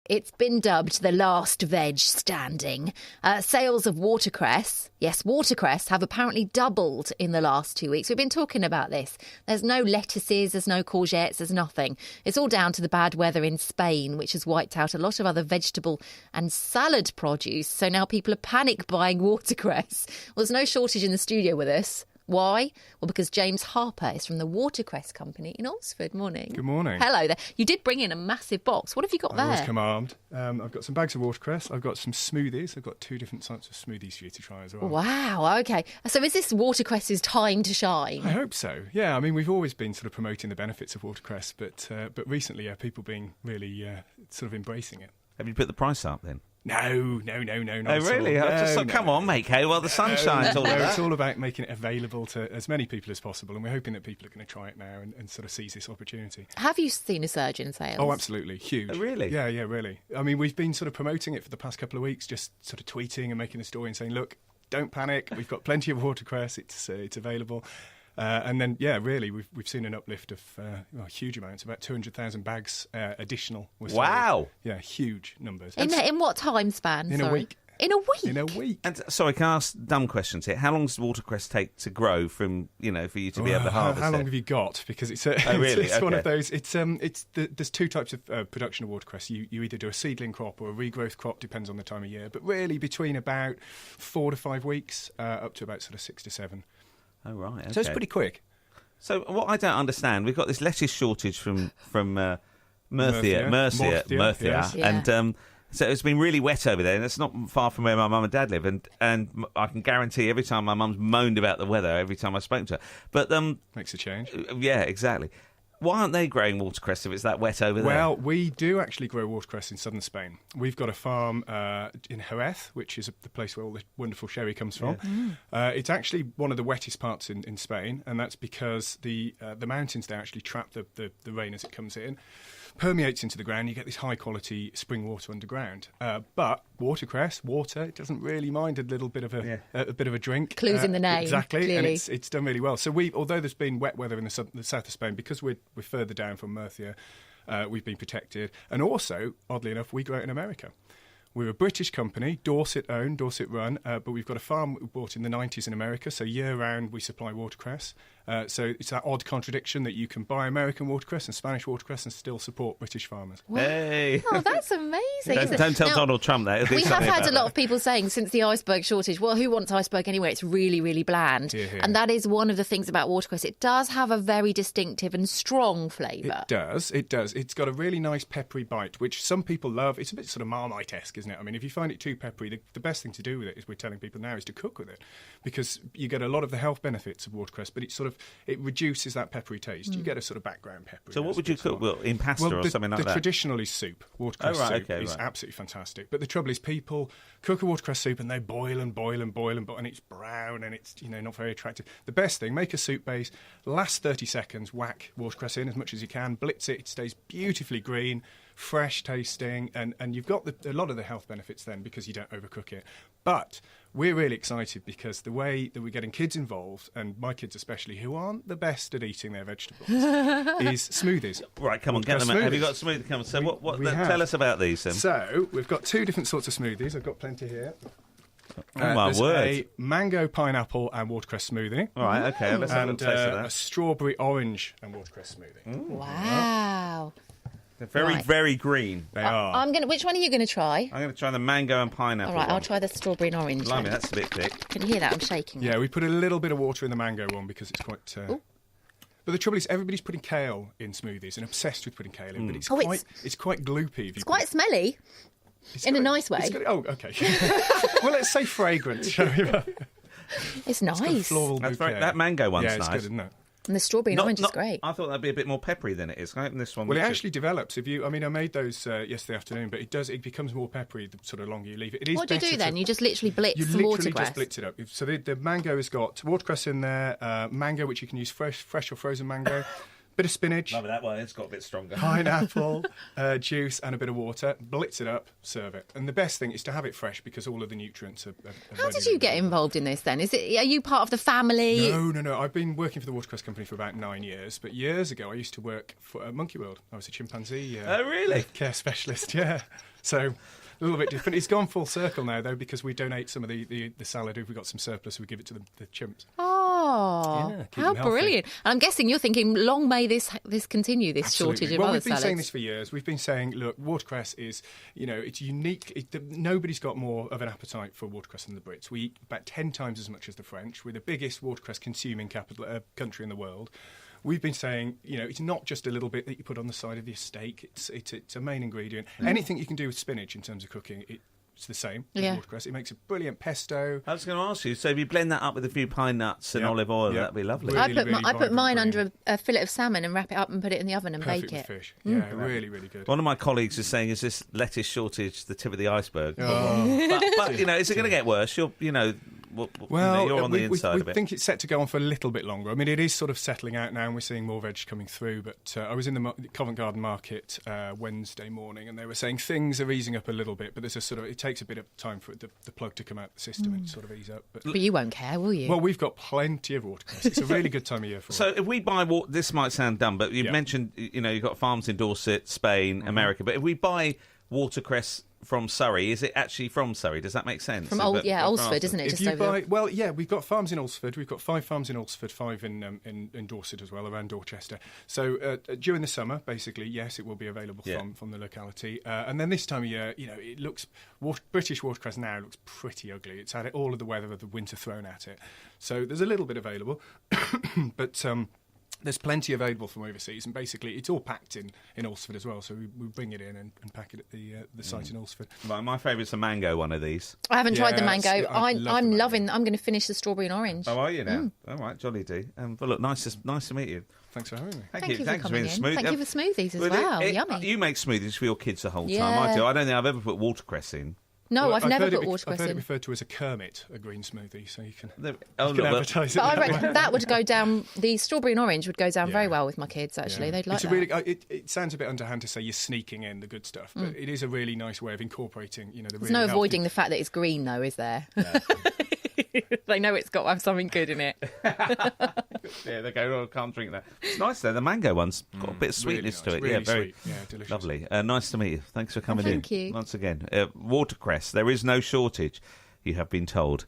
It's been dubbed the last veg standing. Sales of watercress, yes, watercress, have apparently doubled in the last 2 weeks. We've been talking about this. There's no lettuces, there's no courgettes, there's nothing. It's all down to the bad weather in Spain, which has wiped out a lot of other vegetable and salad produce. So now people are panic buying watercress. Well, there's no shortage in the studio with us. Why? Well, because James Harper is from the Watercress Company in Oxford. Morning. Good morning. Hello there. You did bring in a massive box. What have you got there? I always come armed. I've got some bags of watercress. I've got some smoothies. I've got 2 different types of smoothies for you to try as well. Wow, OK. So is this watercress's time to shine? I hope so. Yeah, I mean, we've always been sort of promoting the benefits of watercress, but recently, people being really sort of embracing it. Have you put the price up then? No. Not Oh, really? no, Come on, mate, Kay. Well, the sun shines all over. It's all about making it available to as many people as possible, and we're hoping that people are going to try it now and sort of seize this opportunity. Have you seen a surge in sales? Oh, absolutely. Huge. Oh, really? Yeah, really. I mean, we've been sort of promoting it for the past couple of weeks, just sort of tweeting and making a story and saying, look, don't panic. We've got plenty of watercress. It's available. And then, really, we've seen an uplift of huge amounts, about 200,000 bags additional. Wow. Yeah, huge numbers. In what time span? In a week. In a week? In a week. And sorry, can I ask dumb questions here? How long does watercress take to grow from, for you to be able to harvest How long it? have you got? Because it's really? it's one of those. There's 2 types of production of watercress. You either do a seedling crop or a regrowth crop, depends on the time of year. But really, between about 4 to 5 weeks, up to about sort of 6 to 7. Oh, right. Okay. So it's pretty quick. So what I don't understand, we've got this lettuce shortage from Mercia, yes. and so it's been really wet over there, and it's not far from where my mum and dad live, and I can guarantee every time my mum's moaned about the weather, every time I spoke to her. But makes a change. Yeah, exactly. Why aren't they growing watercress if it's that wet over there? Well, we do actually grow watercress in southern Spain. We've got a farm in Jerez, which is the place where all the wonderful sherry comes from. Yeah. It's actually one of the wettest parts in Spain, and that's because the mountains there actually trap the rain as it comes in, permeates into the ground. You get this high-quality spring water underground. But watercress, it doesn't really mind a little bit of a bit of a drink. Clues in the name. Exactly, clearly. And it's done really well. So although there's been wet weather in the south of Spain, because we're further down from Murcia, we've been protected. And also, oddly enough, we grow it in America. We're a British company, Dorset-owned, Dorset-run, but we've got a farm we bought in the 90s in America, so year-round we supply watercress. So it's that odd contradiction that you can buy American watercress and Spanish watercress and still support British farmers. Wow. Hey! Oh, that's amazing. Don't tell Donald Trump that. We have had a lot of people saying since the iceberg shortage, well, who wants iceberg anyway? It's really, really bland. Yeah. And that is one of the things about watercress. It does have a very distinctive and strong flavour. It does. It's got a really nice peppery bite, which some people love. It's a bit sort of Marmite-esque, isn't it? I mean, if you find it too peppery, the best thing to do with it, as we're telling people now, is to cook with it, because you get a lot of the health benefits of watercress, but it reduces that peppery taste. You get a sort of background pepper. So what would you cook? Well, in pasta or something like that? The traditional is soup. Watercress soup is absolutely fantastic. But the trouble is people cook a watercress soup and they boil and it's brown and it's not very attractive. The best thing, make a soup base, last 30 seconds, whack watercress in as much as you can, blitz it stays beautifully green, fresh tasting, and you've got a lot of the health benefits then because you don't overcook it. But we're really excited because the way that we're getting kids involved, and my kids especially, who aren't the best at eating their vegetables, is smoothies. Right, come on, get them out. Have you got smoothie? Come on. So tell us about these then. So we've got 2 different sorts of smoothies. I've got plenty here. Oh, my there's word. A mango, pineapple and watercress smoothie. All right, okay, let's have a taste of that. A strawberry, orange and watercress smoothie. Ooh. Wow. They're very, very green. They are. Which one are you going to try? I'm going to try the mango and pineapple. All right, one. I'll try the strawberry and orange. Blimey, that's a bit thick. Can you hear that? I'm shaking. Yeah, we put a little bit of water in the mango one because it's quite... But the trouble is, everybody's putting kale in smoothies and obsessed with putting kale in, but it's quite gloopy. It's quite smelly. In a nice way. Okay. Well, let's say fragrant, shall we? It's nice. That mango one's nice. It's good, isn't it? And the strawberry and orange is great. I thought that'd be a bit more peppery than it is. Can I open this one? Well, it actually develops. I made those yesterday afternoon, but it becomes more peppery the sort of longer you leave it. What do you do then? You just literally blitz some watercress? You literally just blitz it up. So the mango has got watercress in there, mango, which you can use fresh or frozen mango. Bit of spinach. Love it that way. It's got a bit stronger. Pineapple, juice, and a bit of water. Blitz it up, serve it. And the best thing is to have it fresh because all of the nutrients are How did you get involved in this then? Are you part of the family? No. I've been working for the Watercress Company for about 9 years. But years ago, I used to work for Monkey World. I was a chimpanzee really? care specialist, yeah. So a little bit different. It's gone full circle now, though, because we donate some of the salad. If we've got some surplus, we give it to the chimps. Oh, yeah, how brilliant. And I'm guessing you're thinking, long may this continue, this Absolutely. shortage of other we've been salads. saying this for years. We've been saying, look, watercress is, it's unique. Nobody's got more of an appetite for watercress than the Brits. We eat about 10 times as much as the French. We're the biggest watercress consuming country in the world. We've been saying, it's not just a little bit that you put on the side of your steak. It's a main ingredient. Anything you can do with spinach in terms of cooking, it's the same as watercress. It makes a brilliant pesto. I was going to ask you, so if you blend that up with a few pine nuts and olive oil, that'd be lovely. Really, I put mine under a fillet of salmon and wrap it up and put it in the oven and Perfect bake it. Fish. Yeah, really, really good. One of my colleagues is saying, is this lettuce shortage the tip of the iceberg? Oh. But is it going to get worse? You're on the inside of it. We think it's set to go on for a little bit longer. I mean, it is sort of settling out now, and we're seeing more veg coming through. But I was in the Covent Garden Market Wednesday morning, and they were saying things are easing up a little bit, but there's it takes a bit of time for the plug to come out the system and sort of ease up. But you won't care, will you? Well, we've got plenty of watercress. It's a really good time of year for it. So if we buy this might sound dumb, but you've mentioned, you've got farms in Dorset, Spain, America. But if we buy watercress from Surrey, is it actually from Surrey? Does that make sense? From Alresford, isn't it? We've got farms in Alresford. We've got 5 farms in Alresford, 5 in Dorset as well, around Dorchester. So during the summer, basically, yes, it will be available from the locality. And then this time of year, it looks British watercress now looks pretty ugly. It's had all of the weather of the winter thrown at it. So there's a little bit available, but. There's plenty available from overseas, and basically it's all packed in Alresford as well. So we bring it in and pack it at the site in Alresford. Right, my favourite's the mango one of these. I haven't tried the mango. I'm loving. Mango. I'm going to finish the strawberry and orange. Oh, are you now? All right, jolly do. But look, nice to meet you. Thanks for having me. Thank you for Thanks coming for being in. smooth. Thank you for smoothies as well. Yummy. You make smoothies for your kids the whole time. I do. I don't think I've ever put watercress in. No, I've never put watercress I've heard in. it referred to as a Kermit, a green smoothie, so you can advertise it. But I reckon that would go down. The strawberry and orange would go down very well with my kids. Actually, they'd like that. It sounds a bit underhand to say you're sneaking in the good stuff, but it is a really nice way of incorporating. There's no avoiding the fact that it's green, though, is there? No. They know it's got to have something good in it. Yeah, they go, can't drink that. It's nice though. The mango one's got a bit of sweetness to it. Really very sweet. Delicious. Lovely. Nice to meet you. Thanks for coming in. Thank you. Once again, watercress. There is no shortage, you have been told.